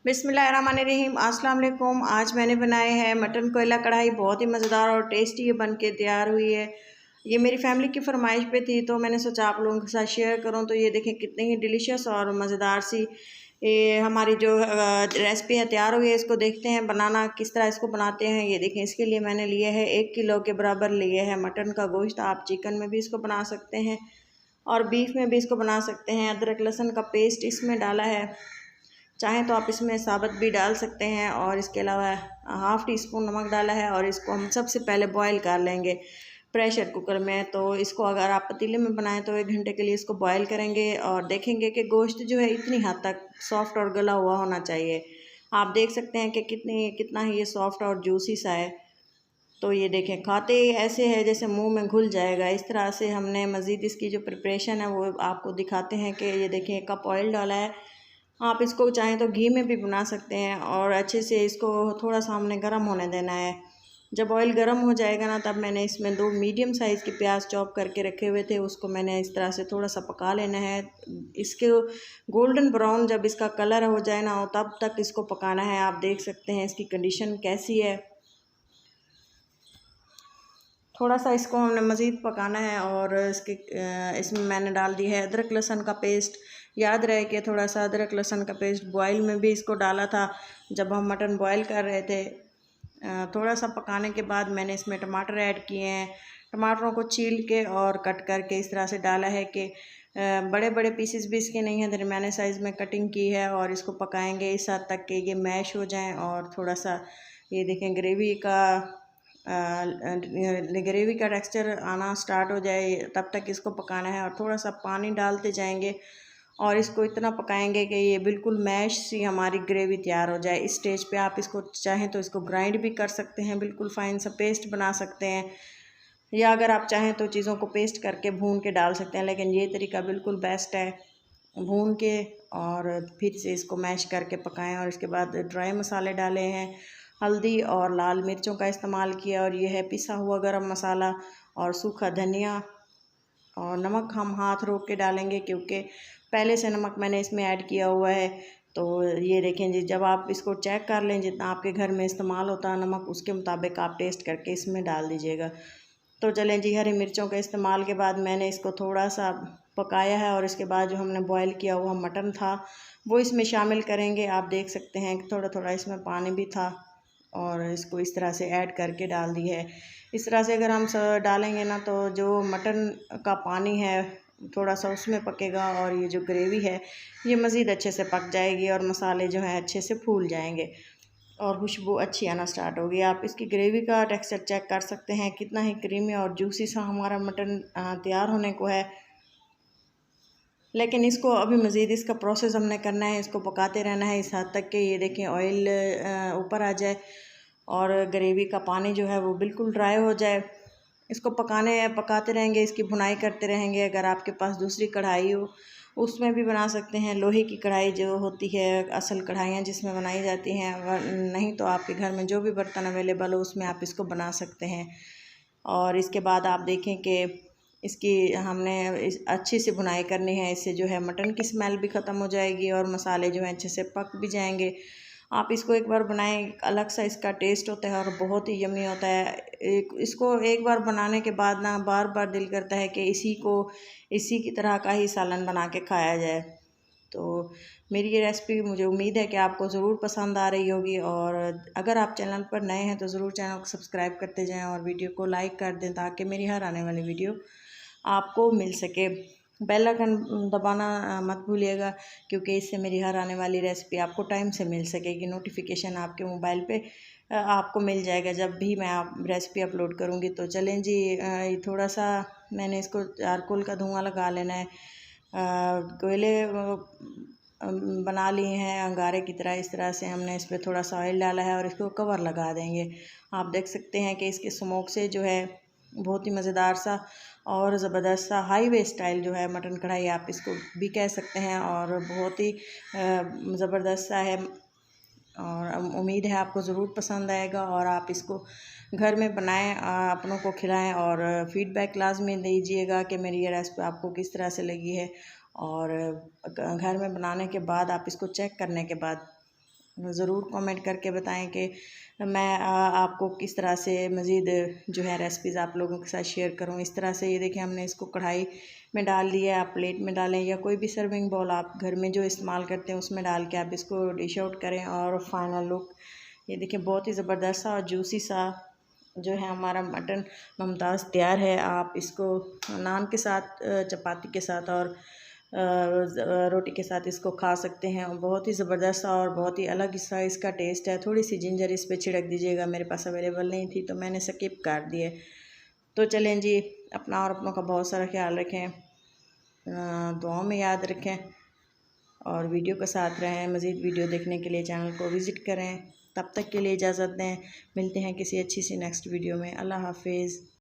बिस्मिल्लाहिर्रहमानिर्रहीम। अस्सलाम वालेकुम। आज मैंने बनाए हैं मटन कोयला कढ़ाई। बहुत ही मज़ेदार और टेस्टी ये बन के तैयार हुई है। ये मेरी फैमिली की फरमाइश पे थी तो मैंने सोचा आप लोगों के साथ शेयर करूं। तो ये देखें कितनी ही डिलीशियस और मज़ेदार सी ये हमारी जो रेसिपी है तैयार हुई है। इसको देखते हैं बनाना किस तरह इसको बनाते हैं। ये देखें, इसके लिए मैंने लिए है 1 किलो के बराबर लिए है मटन का गोश्त। आप चिकन में भी इसको बना सकते हैं और बीफ में भी इसको बना सकते हैं। अदरक लहसुन का पेस्ट इसमें डाला है, चाहें तो आप इसमें साबुत भी डाल सकते हैं। और इसके अलावा हाफ़ टी स्पून नमक डाला है और इसको हम सबसे पहले बॉईल कर लेंगे प्रेशर कुकर में। तो इसको अगर आप पतीले में बनाएं तो 1 घंटे के लिए इसको बॉईल करेंगे और देखेंगे कि गोश्त जो है इतनी हद तक सॉफ्ट और गला हुआ होना चाहिए। आप देख सकते हैं कि कितना ही ये सॉफ्ट और जूसी सा है। तो ये देखें, खाते ही ऐसे है जैसे मुंह में घुल जाएगा। इस तरह से हमने मज़ीद इसकी जो प्रिपरेशन है वो आपको दिखाते हैं कि ये देखें 1 कप ऑयल डाला है। आप इसको चाहें तो घी में भी बना सकते हैं और अच्छे से इसको थोड़ा सा हमने गर्म होने देना है। जब ऑयल गर्म हो जाएगा ना, तब मैंने इसमें 2 मीडियम साइज़ के प्याज चॉप करके रखे हुए थे, उसको मैंने इस तरह से थोड़ा सा पका लेना है। इसके गोल्डन ब्राउन जब इसका कलर हो जाए ना, तब तक इसको पकाना है। आप देख सकते हैं इसकी कंडीशन कैसी है। थोड़ा सा इसको हमने मज़ीद पकाना है और इसमें मैंने डाल दी है अदरक लहसुन का पेस्ट। याद रहे कि थोड़ा सा अदरक लहसुन का पेस्ट बॉयल में भी इसको डाला था जब हम मटन बॉयल कर रहे थे। थोड़ा सा पकाने के बाद मैंने इसमें टमाटर ऐड किए हैं। टमाटरों को छील के और कट करके इस तरह से डाला है कि बड़े बड़े पीसेस भी इसके नहीं हैं, दरमियाने साइज़ में कटिंग की है। और इसको पकाएंगे इस हद तक कि ये मैश हो जाएं और थोड़ा सा ये देखें ग्रेवी का टेक्सचर आना स्टार्ट हो जाए, तब तक इसको पकाना है। और थोड़ा सा पानी डालते जाएंगे और इसको इतना पकाएंगे कि ये बिल्कुल मैश सी हमारी ग्रेवी तैयार हो जाए। इस स्टेज पे आप इसको चाहें तो इसको ग्राइंड भी कर सकते हैं, बिल्कुल फाइन सा पेस्ट बना सकते हैं, या अगर आप चाहें तो चीज़ों को पेस्ट करके भून के डाल सकते हैं। लेकिन ये तरीका बिल्कुल बेस्ट है, भून के और फिर से इसको मैश करके पकाएं। और इसके बाद ड्राई मसाले डाले हैं, हल्दी और लाल मिर्चों का इस्तेमाल किया, और ये है पिसा हुआ गरम मसाला और सूखा धनिया। और नमक हम हाथ रोक के डालेंगे क्योंकि पहले से नमक मैंने इसमें ऐड किया हुआ है। तो ये देखें जी, जब आप इसको चेक कर लें जितना आपके घर में इस्तेमाल होता है नमक, उसके मुताबिक आप टेस्ट करके इसमें डाल दीजिएगा। तो चलें जी, हरी मिर्चों के इस्तेमाल के बाद मैंने इसको थोड़ा सा पकाया है और इसके बाद जो हमने बॉयल किया हुआ मटन था वो इसमें शामिल करेंगे। आप देख सकते हैं कि थोड़ा थोड़ा इसमें पानी भी था और इसको इस तरह से ऐड करके डाल दी है। इस तरह से अगर हम डालेंगे ना, तो जो मटन का पानी है थोड़ा सा उसमें पकेगा और ये जो ग्रेवी है ये मज़ीद अच्छे से पक जाएगी और मसाले जो हैं अच्छे से फूल जाएंगे और खुशबू अच्छी आना स्टार्ट होगी। आप इसकी ग्रेवी का टेक्सचर चेक कर सकते हैं, कितना ही क्रीमी और जूसी सा हमारा मटन तैयार होने को है। लेकिन इसको अभी मज़ीद इसका प्रोसेस हमने करना है, इसको पकाते रहना है इस हद तक कि ये देखें ऑयल ऊपर आ जाए और ग्रेवी का पानी जो है वो बिल्कुल ड्राई हो जाए। इसको पकाते रहेंगे, इसकी भुनाई करते रहेंगे। अगर आपके पास दूसरी कढ़ाई हो उसमें भी बना सकते हैं, लोहे की कढ़ाई जो होती है असल कढ़ाइयाँ जिसमें बनाई जाती हैं। नहीं तो आपके घर में जो भी बर्तन अवेलेबल हो उसमें आप इसको बना सकते हैं। और इसके बाद आप देखें कि इसकी हमने अच्छी से भुनाई करनी है, इससे जो है मटन की स्मेल भी ख़त्म हो जाएगी और मसाले जो हैं अच्छे से पक भी जाएंगे। आप इसको एक बार बनाएं, अलग सा इसका टेस्ट होता है और बहुत ही यम्मी होता है। इसको एक बार बनाने के बाद ना बार बार दिल करता है कि इसी की तरह का ही सालन बना के खाया जाए। तो मेरी ये रेसिपी मुझे उम्मीद है कि आपको ज़रूर पसंद आ रही होगी। और अगर आप चैनल पर नए हैं तो ज़रूर चैनल को सब्सक्राइब करते जाएं और वीडियो को लाइक कर दें ताकि मेरी हर आने वाली वीडियो आपको मिल सके। बेल आइकन दबाना मत भूलिएगा क्योंकि इससे मेरी हर आने वाली रेसिपी आपको टाइम से मिल सकेगी। नोटिफिकेशन आपके मोबाइल पे आपको मिल जाएगा जब भी मैं रेसिपी अपलोड करूँगी। तो चलें जी, थोड़ा सा मैंने इसको चारकोल का धुआं लगा लेना है। कोयले बना लिए हैं अंगारे की तरह। इस तरह से हमने इस पर थोड़ा सा ऑयल डाला है और इसको कवर लगा देंगे। आप देख सकते हैं कि इसके स्मोक से जो है बहुत ही मज़ेदार सा और ज़बरदस्त सा हाईवे स्टाइल जो है मटन कढ़ाई आप इसको भी कह सकते हैं, और बहुत ही ज़बरदस्त सा है। और उम्मीद है आपको ज़रूर पसंद आएगा और आप इसको घर में बनाएं, अपनों को खिलाएं और फ़ीडबैक लाजमी दीजिएगा कि मेरी ये रेसिपी आपको किस तरह से लगी है। और घर में बनाने के बाद आप इसको चेक करने के बाद ज़रूर कमेंट करके बताएं कि मैं आपको किस तरह से मज़ीद जो है रेसिपीज़ आप लोगों के साथ शेयर करूं। इस तरह से ये देखें हमने इसको कढ़ाई में डाल दिया है। आप प्लेट में डालें या कोई भी सर्विंग बाउल आप घर में जो इस्तेमाल करते हैं उसमें डाल के आप इसको डिश आउट करें। और फाइनल लुक ये देखें बहुत ही ज़बरदस्त सा और जूसी सा जो है हमारा मटन मुमताज़ तैयार है। आप इसको नान के साथ, चपाती के साथ और रोटी के साथ इसको खा सकते हैं। और बहुत ही ज़बरदस्त और बहुत ही अलग सा इसका टेस्ट है। थोड़ी सी जिंजर इस पर छिड़क दीजिएगा, मेरे पास अवेलेबल नहीं थी तो मैंने स्किप कर दिए। तो चलें जी, अपना और अपनों का बहुत सारा ख्याल रखें, दुआओं में याद रखें और वीडियो के साथ रहें। मज़ीद वीडियो देखने के लिए चैनल को विज़िट करें। तब तक के लिए इजाज़त दें, मिलते हैं किसी अच्छी सी नेक्स्ट वीडियो में। अल्लाह हाफिज़।